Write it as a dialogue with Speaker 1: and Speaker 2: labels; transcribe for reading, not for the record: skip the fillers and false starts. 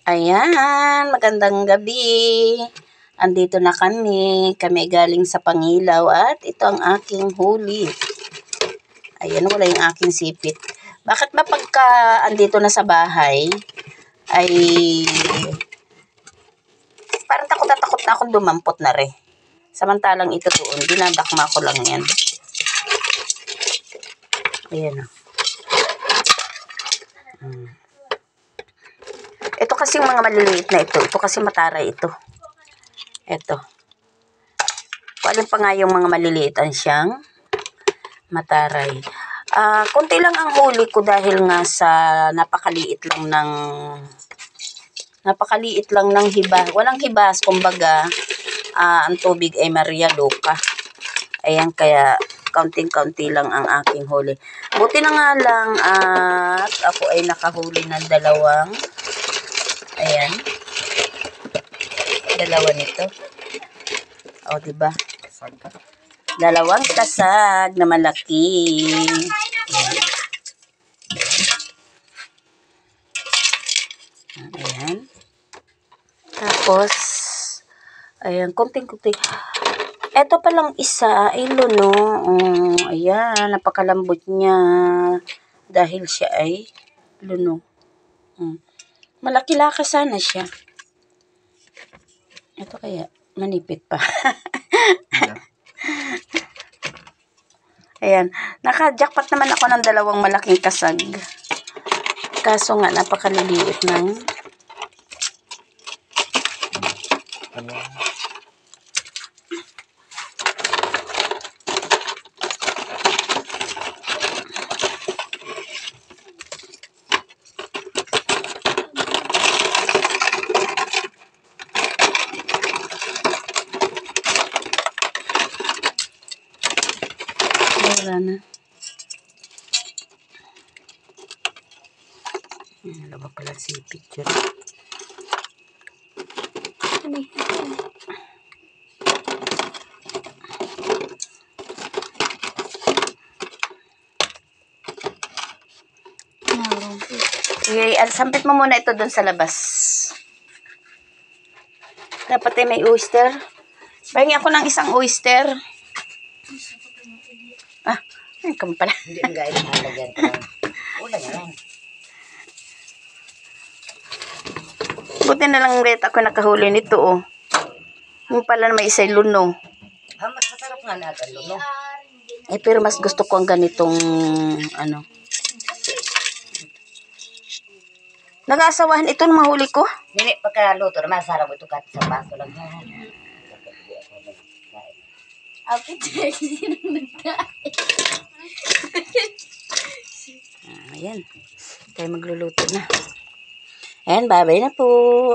Speaker 1: Ayan, magandang gabi. Andito na kami. Kami galing sa Pangilaw at ito ang aking huli. Ayan, wala yung aking sipit. Bakit ba pagka andito na sa bahay, ay parang takot na akong dumampot na rin. Samantalang ito doon, dinadakma ko lang yan. Ayan o. Ito kasi mga maliliit na ito. Ito kasi mataray ito. Ito. Alin pa nga yung mga maliliitan siyang mataray. Kunti lang ang huli ko dahil nga sa napakaliit lang ng hibas. Walang hibas, kumbaga, ang tubig ay Maria Loca. Ayan, kaya kaunting-kaunti lang ang aking huli. Buti na nga lang at ako ay nakahuli ng dalawang. Ayan. Dalawa nito. O, diba? Dalawang kasag na malaki. Ayan. Tapos, ayan, konting-konting. Ito palang isa ay luno. Ayan, napakalambot niya. Dahil siya ay luno. Malaki-laki sana siya. Ito kaya, manipit pa. Ayan, naka-jackpot naman ako ng dalawang malaking kasag. Kaso nga, napakaliliit ng wala na. Ano ba pala si picture? Okay, sampit mo muna ito doon sa labas. Dapat ay may oyster. Pahingi ako ng isang oyster. Ay, kamo pala.
Speaker 2: Hindi ang gaya ng halagyan ko. Ulan na lang.
Speaker 1: Buti na lang rin ako nakahuli nito, oh. Yung pala may isa'y luno.
Speaker 2: Mas masarap nga na agad, luno.
Speaker 1: Pero mas gusto ko ang ganitong, ano. Nag-aasawahan ito mahuli ko?
Speaker 2: Hindi, pagkaluto naman, sarap ito kahit sa baso lang.
Speaker 3: Ako sino nagkain?
Speaker 1: Ayan. Tayo magluluto na. Ayan, bye-bye na po.